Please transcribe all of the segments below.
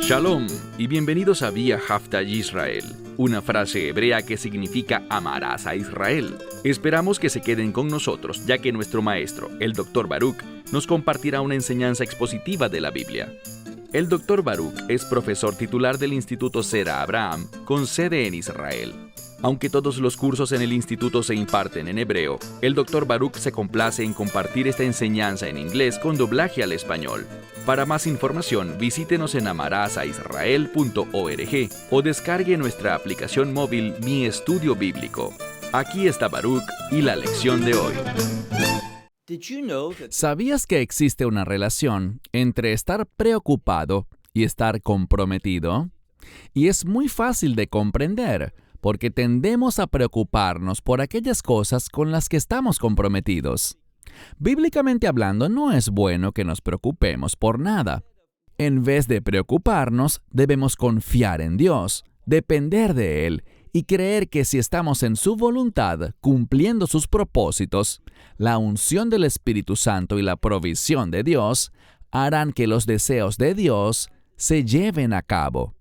Shalom y bienvenidos a Vía Haftaj Israel, una frase hebrea que significa amarás a Israel. Esperamos que se queden con nosotros, ya que nuestro maestro, el Dr. Baruch, nos compartirá una enseñanza expositiva de la Biblia. El Dr. Baruch es profesor titular del Instituto Zera Abraham, con sede en Israel. Aunque todos los cursos en el instituto se imparten en hebreo, el Dr. Baruch se complace en compartir esta enseñanza en inglés con doblaje al español. Para más información, visítenos en amarasaisrael.org o descargue nuestra aplicación móvil Mi Estudio Bíblico. Aquí está Baruch y la lección de hoy. ¿Sabías que existe una relación entre estar preocupado y estar comprometido? Y es muy fácil de comprender, porque tendemos a preocuparnos por aquellas cosas con las que estamos comprometidos. Bíblicamente hablando, no es bueno que nos preocupemos por nada. En vez de preocuparnos, debemos confiar en Dios, depender de Él y creer que si estamos en su voluntad, cumpliendo sus propósitos, la unción del Espíritu Santo y la provisión de Dios harán que los deseos de Dios se lleven a cabo.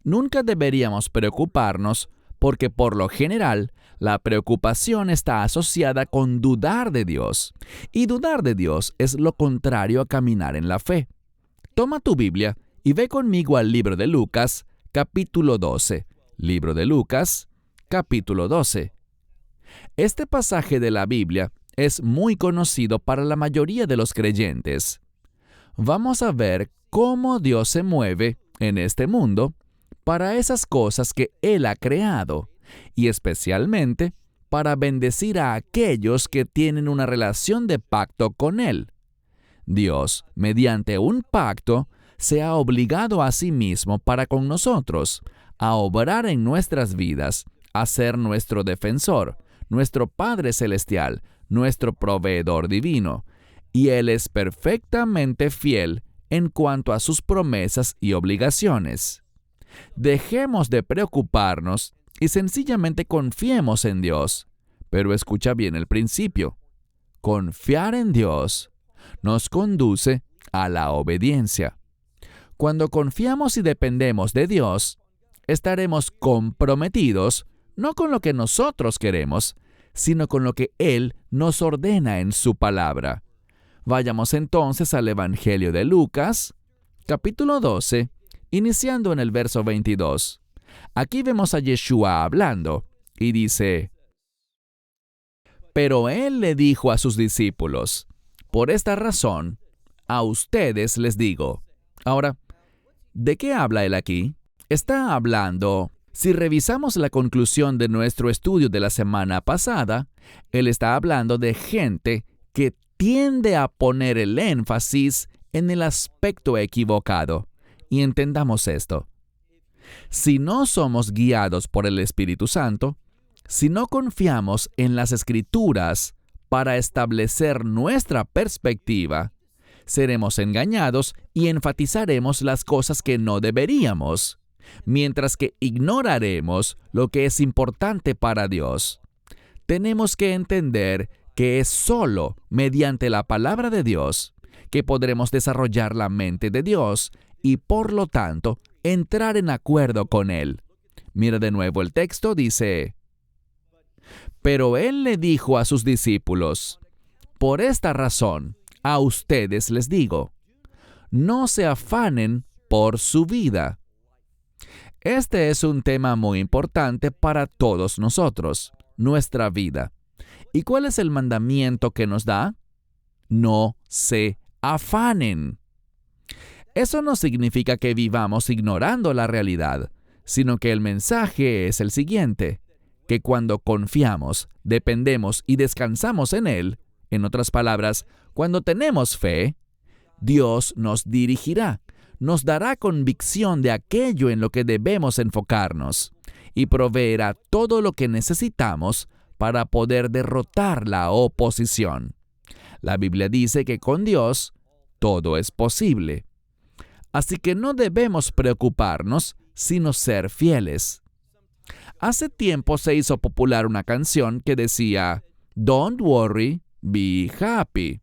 Nunca deberíamos preocuparnos porque por lo general, la preocupación está asociada con dudar de Dios. Y dudar de Dios es lo contrario a caminar en la fe. Toma tu Biblia y ve conmigo al libro de Lucas, capítulo 12. Libro de Lucas, capítulo 12. Este pasaje de la Biblia es muy conocido para la mayoría de los creyentes. Vamos a ver cómo Dios se mueve en este mundo para esas cosas que Él ha creado, y especialmente para bendecir a aquellos que tienen una relación de pacto con Él. Dios, mediante un pacto, se ha obligado a sí mismo para con nosotros, a obrar en nuestras vidas, a ser nuestro defensor, nuestro Padre Celestial, nuestro proveedor divino, y Él es perfectamente fiel en cuanto a sus promesas y obligaciones. Dejemos de preocuparnos y sencillamente confiemos en Dios. Pero escucha bien el principio. Confiar en Dios nos conduce a la obediencia. Cuando confiamos y dependemos de Dios, estaremos comprometidos no con lo que nosotros queremos, sino con lo que Él nos ordena en su palabra. Vayamos entonces al Evangelio de Lucas, capítulo 12, iniciando en el verso 22. Aquí vemos a Yeshua hablando, y dice: Pero Él le dijo a sus discípulos, por esta razón, a ustedes les digo. Ahora, ¿de qué habla Él aquí? Está hablando, si revisamos la conclusión de nuestro estudio de la semana pasada, Él está hablando de gente que tiende a poner el énfasis en el aspecto equivocado. Y entendamos esto. Si no somos guiados por el Espíritu Santo, si no confiamos en las Escrituras para establecer nuestra perspectiva, seremos engañados y enfatizaremos las cosas que no deberíamos, mientras que ignoraremos lo que es importante para Dios. Tenemos que entender que es solo mediante la palabra de Dios que podremos desarrollar la mente de Dios y, por lo tanto, entrar en acuerdo con Él. Mira de nuevo el texto, dice: Pero Él le dijo a sus discípulos, por esta razón, a ustedes les digo, no se afanen por su vida. Este es un tema muy importante para todos nosotros, nuestra vida. ¿Y cuál es el mandamiento que nos da? No se afanen. Eso no significa que vivamos ignorando la realidad, sino que el mensaje es el siguiente, que cuando confiamos, dependemos y descansamos en Él, en otras palabras, cuando tenemos fe, Dios nos dirigirá, nos dará convicción de aquello en lo que debemos enfocarnos y proveerá todo lo que necesitamos para poder derrotar la oposición. La Biblia dice que con Dios todo es posible. Así que no debemos preocuparnos, sino ser fieles. Hace tiempo se hizo popular una canción que decía, Don't worry, be happy.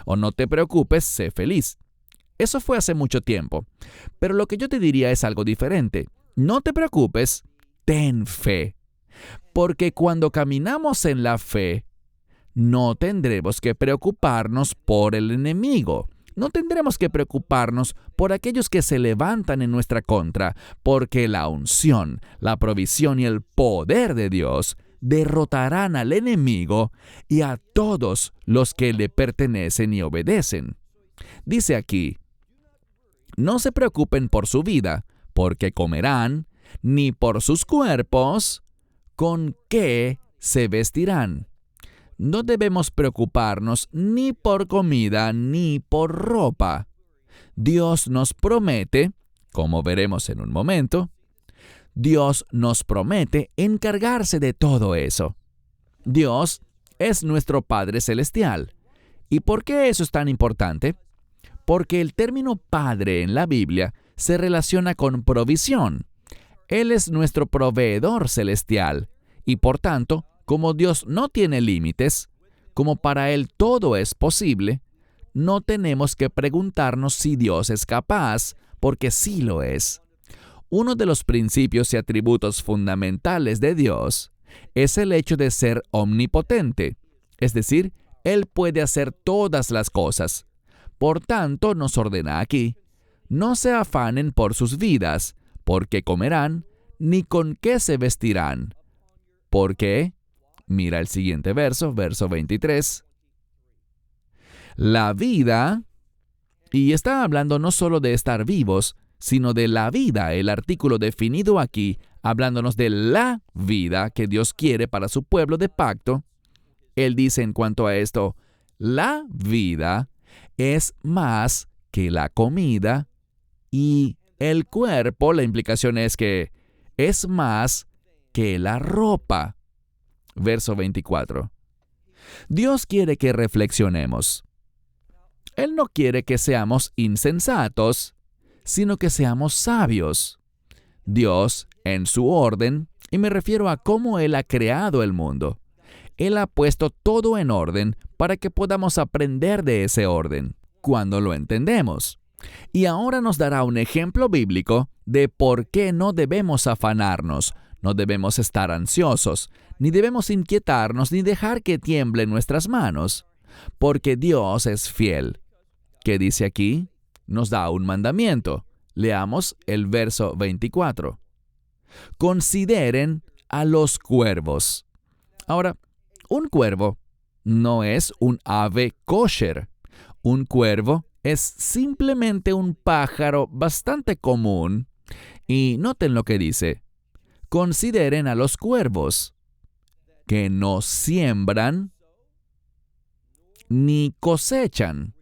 O no te preocupes, sé feliz. Eso fue hace mucho tiempo. Pero lo que yo te diría es algo diferente. No te preocupes, ten fe. Porque cuando caminamos en la fe, no tendremos que preocuparnos por el enemigo. No tendremos que preocuparnos por aquellos que se levantan en nuestra contra, porque la unción, la provisión y el poder de Dios derrotarán al enemigo y a todos los que le pertenecen y obedecen. Dice aquí, no se preocupen por su vida, porque comerán, ni por sus cuerpos, con qué se vestirán. No debemos preocuparnos ni por comida ni por ropa. Dios nos promete, como veremos en un momento, Dios nos promete encargarse de todo eso. Dios es nuestro Padre Celestial. ¿Y por qué eso es tan importante? Porque el término Padre en la Biblia se relaciona con provisión. Él es nuestro proveedor celestial y por tanto, como Dios no tiene límites, como para Él todo es posible, no tenemos que preguntarnos si Dios es capaz, porque sí lo es. Uno de los principios y atributos fundamentales de Dios es el hecho de ser omnipotente, es decir, Él puede hacer todas las cosas. Por tanto, nos ordena aquí, no se afanen por sus vidas, porque comerán, ni con qué se vestirán. ¿Por qué? Mira el siguiente verso 23. La vida, y está hablando no solo de estar vivos, sino de la vida, el artículo definido aquí, hablándonos de la vida que Dios quiere para su pueblo de pacto. Él dice en cuanto a esto, la vida es más que la comida y el cuerpo, la implicación es que es más que la ropa. Verso 24. Dios quiere que reflexionemos. Él no quiere que seamos insensatos, sino que seamos sabios. Dios, en su orden, y me refiero a cómo Él ha creado el mundo, Él ha puesto todo en orden para que podamos aprender de ese orden, cuando lo entendemos. Y ahora nos dará un ejemplo bíblico de por qué no debemos afanarnos, no debemos estar ansiosos, ni debemos inquietarnos ni dejar que tiemblen nuestras manos, porque Dios es fiel. ¿Qué dice aquí? Nos da un mandamiento. Leamos el verso 24. Consideren a los cuervos. Ahora, un cuervo no es un ave kosher. Un cuervo es simplemente un pájaro bastante común. Y noten lo que dice. Consideren a los cuervos, que no siembran ni cosechan.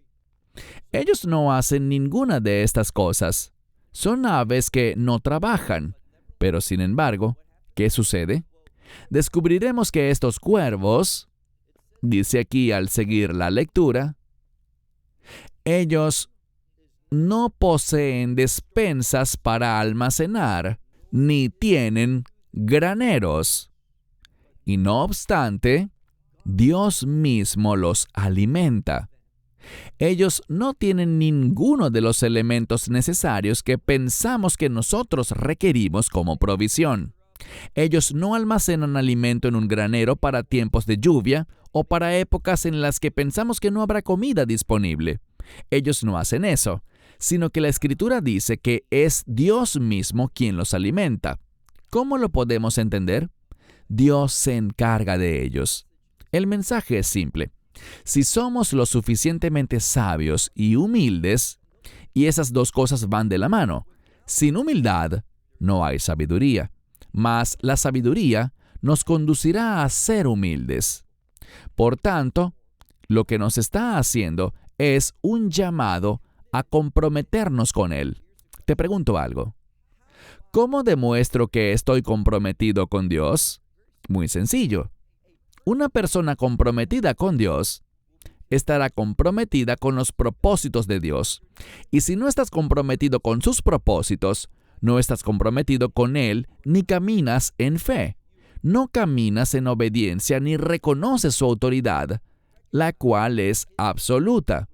Ellos no hacen ninguna de estas cosas. Son aves que no trabajan. Pero sin embargo, ¿qué sucede? Descubriremos que estos cuervos, dice aquí al seguir la lectura, ellos no poseen despensas para almacenar, ni tienen graneros. Y no obstante, Dios mismo los alimenta. Ellos no tienen ninguno de los elementos necesarios que pensamos que nosotros requerimos como provisión. Ellos no almacenan alimento en un granero para tiempos de lluvia o para épocas en las que pensamos que no habrá comida disponible. Ellos no hacen eso, sino que la Escritura dice que es Dios mismo quien los alimenta. ¿Cómo lo podemos entender? Dios se encarga de ellos. El mensaje es simple. Si somos lo suficientemente sabios y humildes, y esas dos cosas van de la mano, sin humildad no hay sabiduría, mas la sabiduría nos conducirá a ser humildes. Por tanto, lo que nos está haciendo es un llamado a comprometernos con Él. Te pregunto algo. ¿Cómo demuestro que estoy comprometido con Dios? Muy sencillo. Una persona comprometida con Dios estará comprometida con los propósitos de Dios. Y si no estás comprometido con sus propósitos, no estás comprometido con Él ni caminas en fe. No caminas en obediencia ni reconoces su autoridad, la cual es absoluta.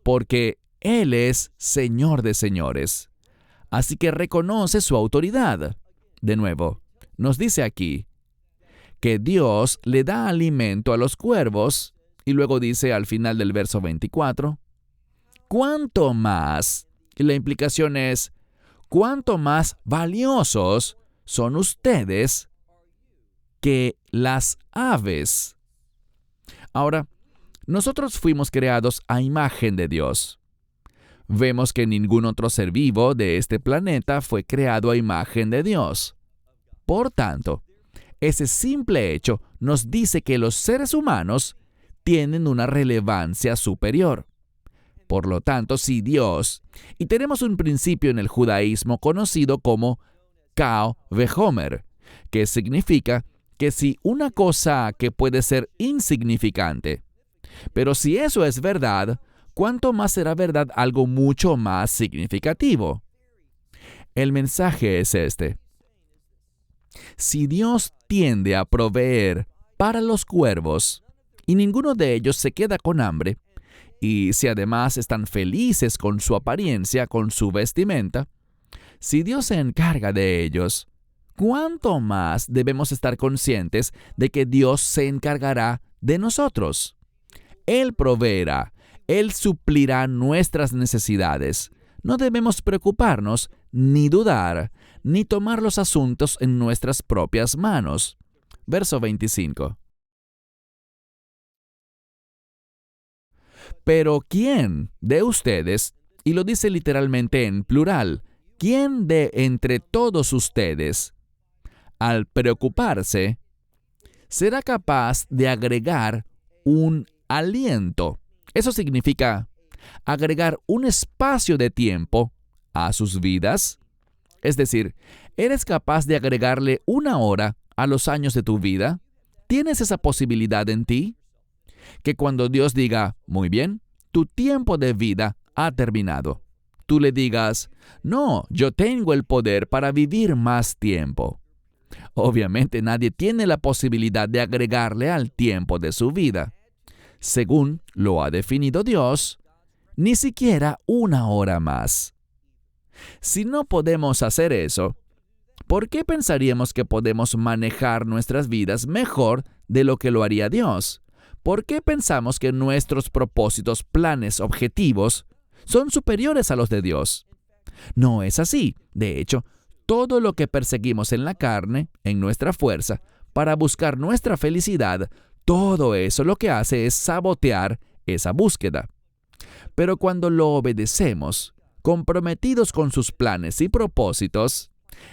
Porque Él es Señor de señores. Así que reconoce su autoridad. De nuevo, nos dice aquí que Dios le da alimento a los cuervos, y luego dice al final del verso 24, ¿cuánto más? Y la implicación es, ¿cuánto más valiosos son ustedes que las aves? Ahora, nosotros fuimos creados a imagen de Dios. Vemos que ningún otro ser vivo de este planeta fue creado a imagen de Dios. Por tanto, ese simple hecho nos dice que los seres humanos tienen una relevancia superior. Por lo tanto, si Dios, y tenemos un principio en el judaísmo conocido como Kal Vachomer, que significa que si una cosa que puede ser insignificante, pero si eso es verdad, ¿cuánto más será verdad algo mucho más significativo? El mensaje es este. Si Dios tiende a proveer para los cuervos, y ninguno de ellos se queda con hambre, y si además están felices con su apariencia, con su vestimenta, si Dios se encarga de ellos, ¿cuánto más debemos estar conscientes de que Dios se encargará de nosotros? Él proveerá, Él suplirá nuestras necesidades. No debemos preocuparnos, ni dudar, ni tomar los asuntos en nuestras propias manos. Verso 25. Pero ¿quién de ustedes, y lo dice literalmente en plural, quién de entre todos ustedes, al preocuparse, será capaz de agregar un aliento? Eso significa agregar un espacio de tiempo a sus vidas. Es decir, ¿eres capaz de agregarle 1 hora a los años de tu vida? ¿Tienes esa posibilidad en ti? Que cuando Dios diga, muy bien, tu tiempo de vida ha terminado, tú le digas, no, yo tengo el poder para vivir más tiempo. Obviamente nadie tiene la posibilidad de agregarle al tiempo de su vida. Según lo ha definido Dios, ni siquiera 1 hora más. Si no podemos hacer eso, ¿por qué pensaríamos que podemos manejar nuestras vidas mejor de lo que lo haría Dios? ¿Por qué pensamos que nuestros propósitos, planes, objetivos son superiores a los de Dios? No es así. De hecho, todo lo que perseguimos en la carne, en nuestra fuerza, para buscar nuestra felicidad, todo eso lo que hace es sabotear esa búsqueda. Pero cuando lo obedecemos, comprometidos con sus planes y propósitos,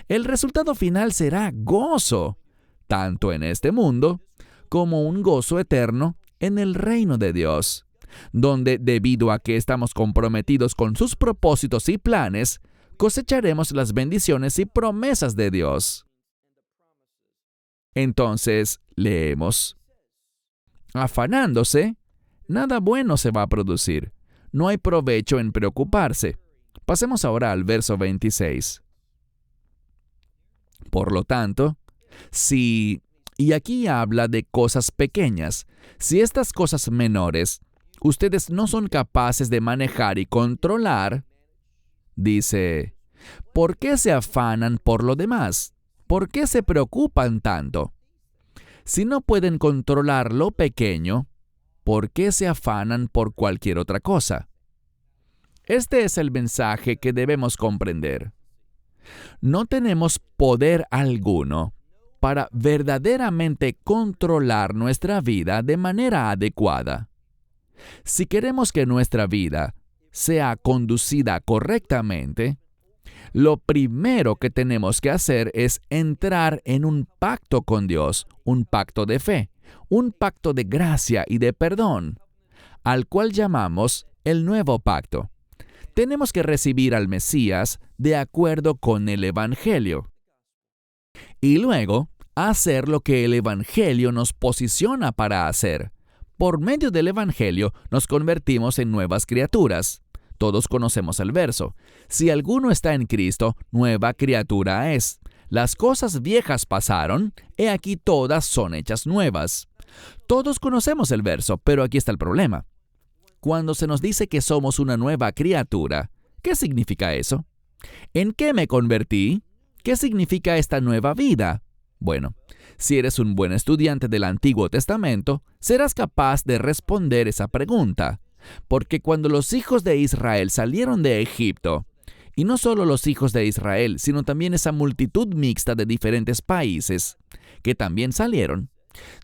el resultado final será gozo, tanto en este mundo como un gozo eterno en el reino de Dios, donde debido a que estamos comprometidos con sus propósitos y planes, cosecharemos las bendiciones y promesas de Dios. Entonces, leemos, afanándose, nada bueno se va a producir. No hay provecho en preocuparse. Pasemos ahora al verso 26. Por lo tanto, si, y aquí habla de cosas pequeñas, si estas cosas menores ustedes no son capaces de manejar y controlar, dice, ¿por qué se afanan por lo demás? ¿Por qué se preocupan tanto? Si no pueden controlar lo pequeño, ¿por qué se afanan por cualquier otra cosa? Este es el mensaje que debemos comprender. No tenemos poder alguno para verdaderamente controlar nuestra vida de manera adecuada. Si queremos que nuestra vida sea conducida correctamente, lo primero que tenemos que hacer es entrar en un pacto con Dios, un pacto de fe, un pacto de gracia y de perdón, al cual llamamos el nuevo pacto. Tenemos que recibir al Mesías de acuerdo con el Evangelio. Y luego, hacer lo que el Evangelio nos posiciona para hacer. Por medio del Evangelio nos convertimos en nuevas criaturas. Todos conocemos el verso. Si alguno está en Cristo, nueva criatura es. Las cosas viejas pasaron, he aquí todas son hechas nuevas. Todos conocemos el verso, pero aquí está el problema. cuando se nos dice que somos una nueva criatura, ¿qué significa eso? ¿En qué me convertí? ¿Qué significa esta nueva vida? Bueno, si eres un buen estudiante del Antiguo Testamento, serás capaz de responder esa pregunta, porque cuando los hijos de Israel salieron de Egipto, y no solo los hijos de Israel, sino también esa multitud mixta de diferentes países que también salieron,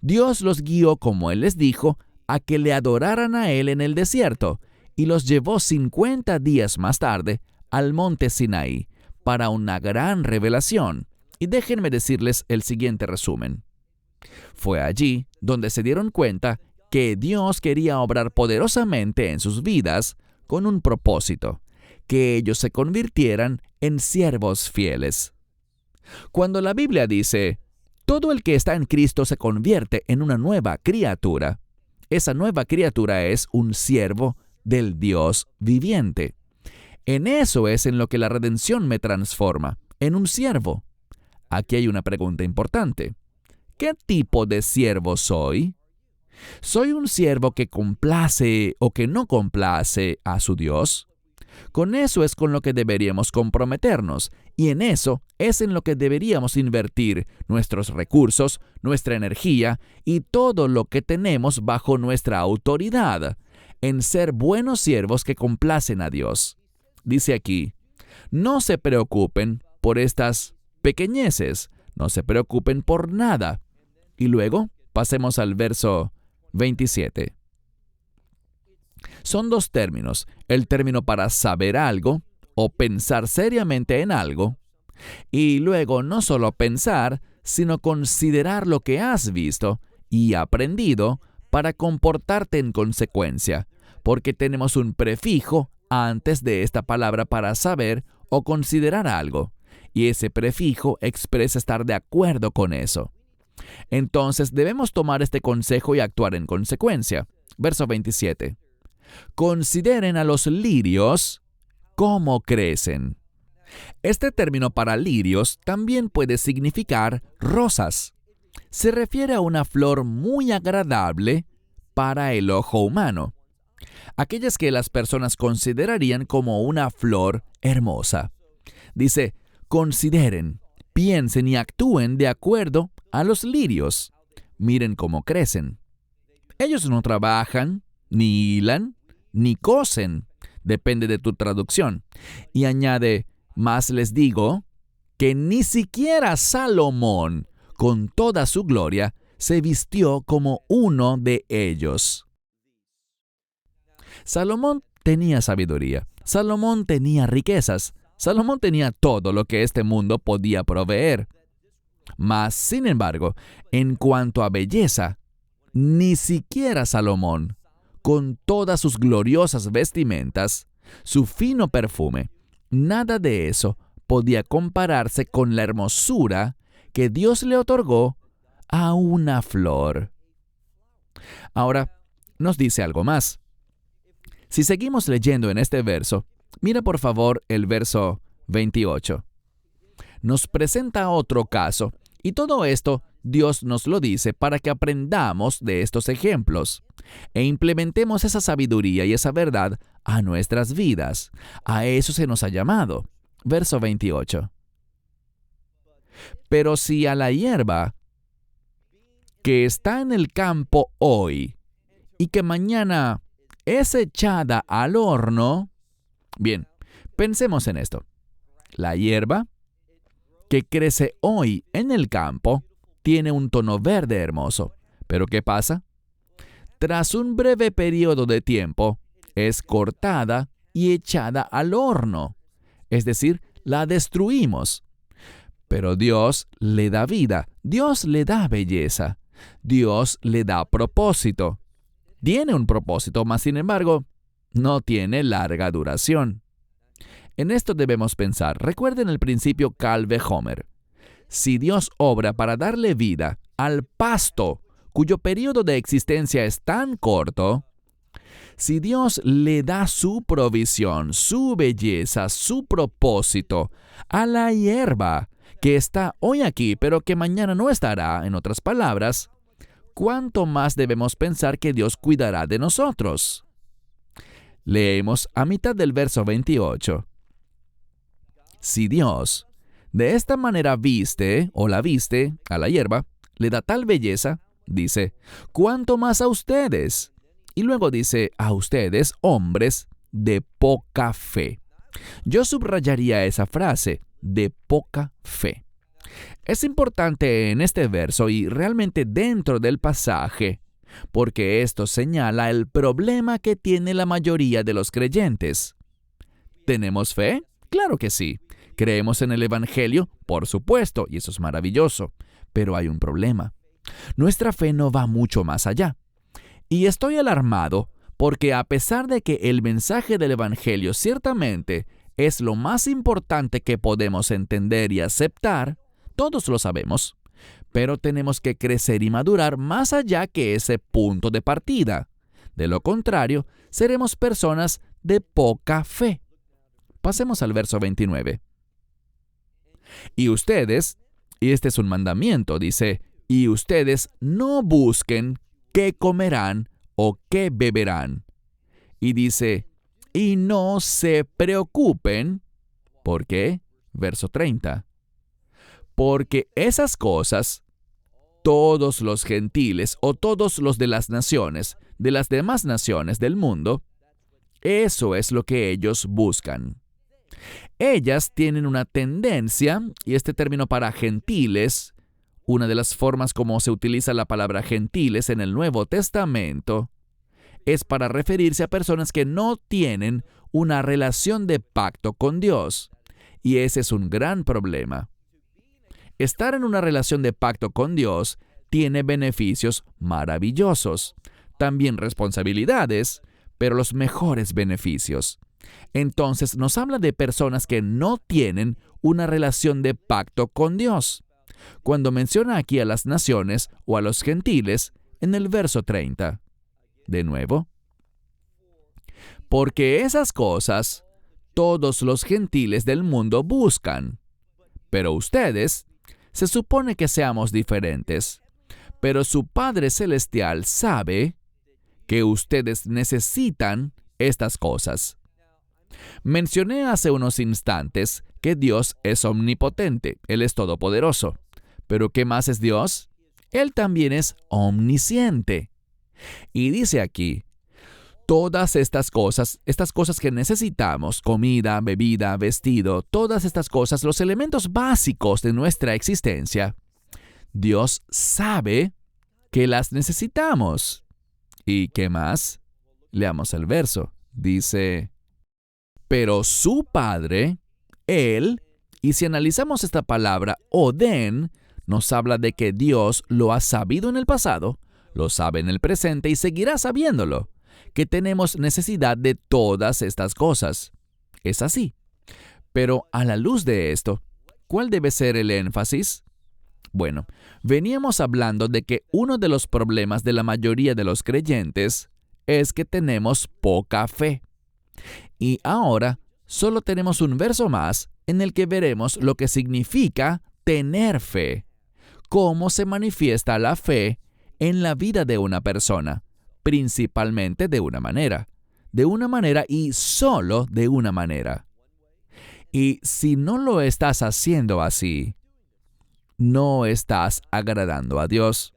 Dios los guió, como Él les dijo, a que le adoraran a Él en el desierto, y los llevó 50 días más tarde al monte Sinaí para una gran revelación. Y déjenme decirles el siguiente resumen. Fue allí donde se dieron cuenta que Dios quería obrar poderosamente en sus vidas con un propósito, que ellos se convirtieran en siervos fieles. Cuando la Biblia dice, todo el que está en Cristo se convierte en una nueva criatura, esa nueva criatura es un siervo del Dios viviente. En eso es en lo que la redención me transforma, en un siervo. Aquí hay una pregunta importante. ¿Qué tipo de siervo soy? ¿Soy un siervo que complace o que no complace a su Dios? Con eso es con lo que deberíamos comprometernos, y en eso es en lo que deberíamos invertir nuestros recursos, nuestra energía y todo lo que tenemos bajo nuestra autoridad, en ser buenos siervos que complacen a Dios. Dice aquí, no se preocupen por estas pequeñeces, no se preocupen por nada. Y luego pasemos al verso 27. Son dos términos, el término para saber algo o pensar seriamente en algo, y luego no solo pensar, sino considerar lo que has visto y aprendido para comportarte en consecuencia, porque tenemos un prefijo antes de esta palabra para saber o considerar algo, y ese prefijo expresa estar de acuerdo con eso. Entonces debemos tomar este consejo y actuar en consecuencia. Verso 27. Consideren a los lirios cómo crecen. Este término para lirios también puede significar rosas. Se refiere a una flor muy agradable para el ojo humano, aquellas que las personas considerarían como una flor hermosa. Dice, consideren, piensen y actúen de acuerdo a los lirios. Miren cómo crecen. Ellos no trabajan, ni hilan, ni cosen. Depende de tu traducción. Y añade, más les digo, que ni siquiera Salomón, con toda su gloria, se vistió como uno de ellos. Salomón tenía sabiduría. Salomón tenía riquezas. Salomón tenía todo lo que este mundo podía proveer. Mas, sin embargo, en cuanto a belleza, ni siquiera Salomón, con todas sus gloriosas vestimentas, su fino perfume, nada de eso podía compararse con la hermosura que Dios le otorgó a una flor. Ahora, nos dice algo más. Si seguimos leyendo en este verso, mira por favor el verso 28. Nos presenta otro caso, y todo esto Dios nos lo dice para que aprendamos de estos ejemplos e implementemos esa sabiduría y esa verdad a nuestras vidas. A eso se nos ha llamado. Verso 28. Pero si a la hierba que está en el campo hoy y que mañana es echada al horno. Bien, pensemos en esto. La hierba que crece hoy en el campo tiene un tono verde hermoso. ¿Pero qué pasa? Tras un breve periodo de tiempo, es cortada y echada al horno. Es decir, la destruimos. Pero Dios le da vida, Dios le da belleza, Dios le da propósito. Tiene un propósito, mas sin embargo, no tiene larga duración. En esto debemos pensar. Recuerden el principio Calvé-Homer. Si Dios obra para darle vida al pasto, cuyo periodo de existencia es tan corto, si Dios le da su provisión, su belleza, su propósito a la hierba que está hoy aquí, pero que mañana no estará, en otras palabras, ¿cuánto más debemos pensar que Dios cuidará de nosotros? Leemos a mitad del verso 28. Si Dios de esta manera viste o la viste a la hierba, le da tal belleza, dice, ¿cuánto más a ustedes? Y luego dice, a ustedes, hombres de poca fe. Yo subrayaría esa frase, de poca fe. Es importante en este verso y realmente dentro del pasaje, porque esto señala el problema que tiene la mayoría de los creyentes. ¿Tenemos fe? Claro que sí. ¿Creemos en el Evangelio? Por supuesto, y eso es maravilloso. Pero hay un problema. Nuestra fe no va mucho más allá. Y estoy alarmado porque a pesar de que el mensaje del Evangelio ciertamente es lo más importante que podemos entender y aceptar, todos lo sabemos, pero tenemos que crecer y madurar más allá que ese punto de partida. De lo contrario, seremos personas de poca fe. Pasemos al verso 29. Y ustedes, y este es un mandamiento, dice, y ustedes no busquen qué comerán o qué beberán. Y dice, y no se preocupen. ¿Por qué? Verso 30. Porque esas cosas, todos los gentiles o todos los de las naciones, de las demás naciones del mundo, eso es lo que ellos buscan. Ellas tienen una tendencia, y este término para gentiles, una de las formas como se utiliza la palabra gentiles en el Nuevo Testamento, es para referirse a personas que no tienen una relación de pacto con Dios. Y ese es un gran problema. Estar en una relación de pacto con Dios tiene beneficios maravillosos, también responsabilidades, pero los mejores beneficios. Entonces nos habla de personas que no tienen una relación de pacto con Dios. Cuando menciona aquí a las naciones o a los gentiles, en el verso 30. De nuevo. Porque esas cosas todos los gentiles del mundo buscan. Pero ustedes, se supone que seamos diferentes, pero su Padre Celestial sabe que ustedes necesitan estas cosas. Mencioné hace unos instantes que Dios es omnipotente, Él es todopoderoso. ¿Pero qué más es Dios? Él también es omnisciente. Y dice aquí, todas estas cosas que necesitamos, comida, bebida, vestido, todas estas cosas, los elementos básicos de nuestra existencia, Dios sabe que las necesitamos. ¿Y qué más? Leamos el verso. Dice, pero su Padre, Él, y si analizamos esta palabra, Odén, nos habla de que Dios lo ha sabido en el pasado, lo sabe en el presente y seguirá sabiéndolo, que tenemos necesidad de todas estas cosas. Es así. Pero a la luz de esto, ¿cuál debe ser el énfasis? Bueno, veníamos hablando de que uno de los problemas de la mayoría de los creyentes es que tenemos poca fe. Y ahora solo tenemos un verso más en el que veremos lo que significa tener fe. Cómo se manifiesta la fe en la vida de una persona, principalmente de una manera y solo de una manera. Y si no lo estás haciendo así, no estás agradando a Dios,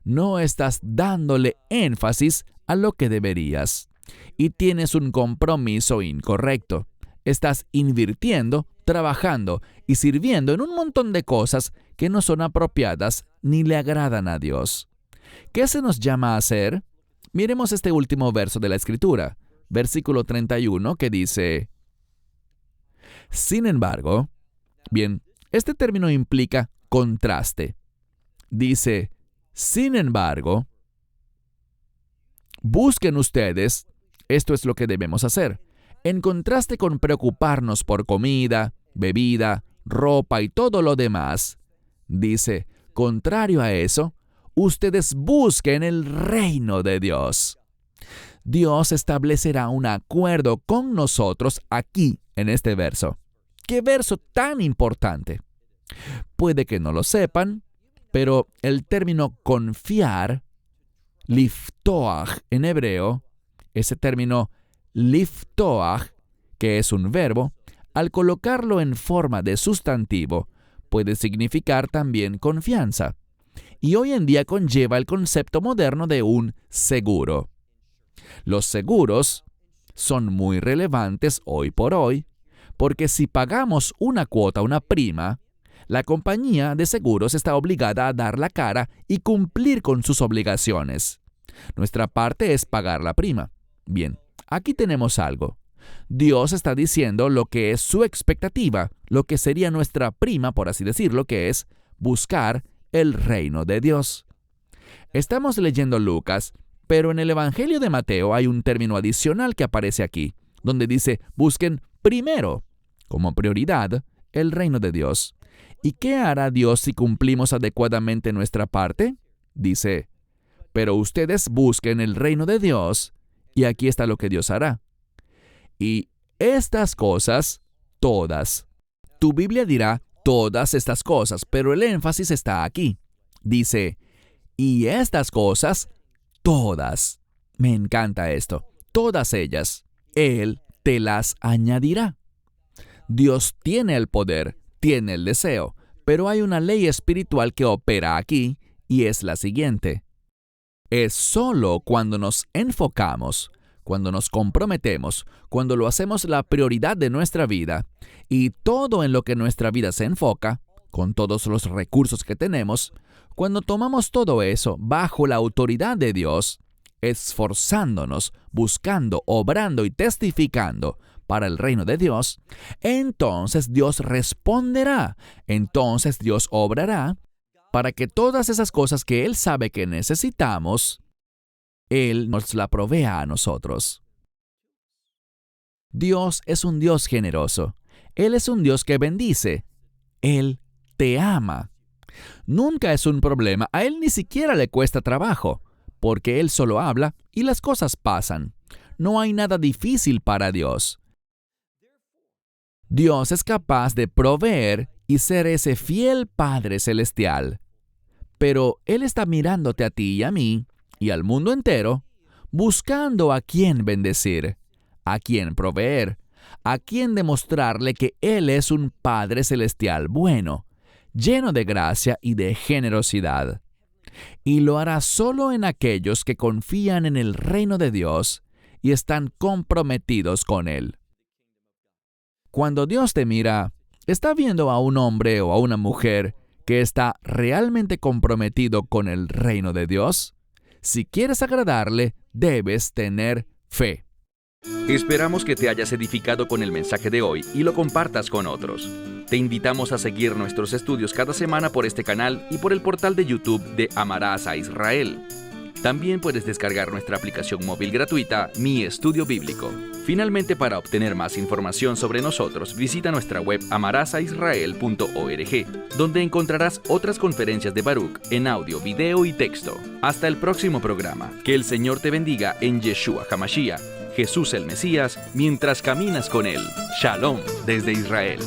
no estás dándole énfasis a lo que deberías, y tienes un compromiso incorrecto. Estás invirtiendo, trabajando y sirviendo en un montón de cosas que no son apropiadas ni le agradan a Dios. ¿Qué se nos llama a hacer? Miremos este último verso de la Escritura, versículo 31, que dice, sin embargo, bien, este término implica contraste. Dice, sin embargo, busquen ustedes, esto es lo que debemos hacer, en contraste con preocuparnos por comida, bebida, ropa y todo lo demás. Dice, contrario a eso, ustedes busquen el reino de Dios. Dios establecerá un acuerdo con nosotros aquí en este verso. ¡Qué verso tan importante! Puede que no lo sepan, pero el término confiar, liftoach en hebreo, ese término liftoach, que es un verbo, al colocarlo en forma de sustantivo, puede significar también confianza. Y hoy en día conlleva el concepto moderno de un seguro. Los seguros son muy relevantes hoy por hoy, porque si pagamos una cuota, una prima, la compañía de seguros está obligada a dar la cara y cumplir con sus obligaciones. Nuestra parte es pagar la prima. Bien, aquí tenemos algo. Dios está diciendo lo que es su expectativa, lo que sería nuestra prima, por así decirlo, que es buscar el reino de Dios. Estamos leyendo Lucas, pero en el Evangelio de Mateo hay un término adicional que aparece aquí, donde dice, busquen primero, como prioridad, el reino de Dios. ¿Y qué hará Dios si cumplimos adecuadamente nuestra parte? Dice, pero ustedes busquen el reino de Dios, y aquí está lo que Dios hará. Y estas cosas, todas. Tu Biblia dirá todas estas cosas, pero el énfasis está aquí. Dice, y estas cosas, todas. Me encanta esto. Todas ellas, Él te las añadirá. Dios tiene el poder, tiene el deseo, pero hay una ley espiritual que opera aquí, y es la siguiente. Es solo cuando nos enfocamos, cuando nos comprometemos, cuando lo hacemos la prioridad de nuestra vida, y todo en lo que nuestra vida se enfoca, con todos los recursos que tenemos, cuando tomamos todo eso bajo la autoridad de Dios, esforzándonos, buscando, obrando y testificando para el reino de Dios, entonces Dios responderá, entonces Dios obrará para que todas esas cosas que Él sabe que necesitamos, Él nos la provea a nosotros. Dios es un Dios generoso. Él es un Dios que bendice. Él te ama. Nunca es un problema. A Él ni siquiera le cuesta trabajo, porque Él solo habla y las cosas pasan. No hay nada difícil para Dios. Dios es capaz de proveer y ser ese fiel Padre Celestial. Pero Él está mirándote a ti y a mí, y al mundo entero, buscando a quién bendecir, a quién proveer, a quién demostrarle que Él es un Padre Celestial bueno, lleno de gracia y de generosidad. Y lo hará solo en aquellos que confían en el reino de Dios y están comprometidos con Él. Cuando Dios te mira, ¿está viendo a un hombre o a una mujer que está realmente comprometido con el reino de Dios? Si quieres agradarle, debes tener fe. Esperamos que te hayas edificado con el mensaje de hoy y lo compartas con otros. Te invitamos a seguir nuestros estudios cada semana por este canal y por el portal de YouTube de Amarás a Israel. También puedes descargar nuestra aplicación móvil gratuita, Mi Estudio Bíblico. Finalmente, para obtener más información sobre nosotros, visita nuestra web amarasaisrael.org, donde encontrarás otras conferencias de Baruch en audio, video y texto. Hasta el próximo programa. Que el Señor te bendiga en Yeshua HaMashiach, Jesús el Mesías, mientras caminas con Él. Shalom desde Israel.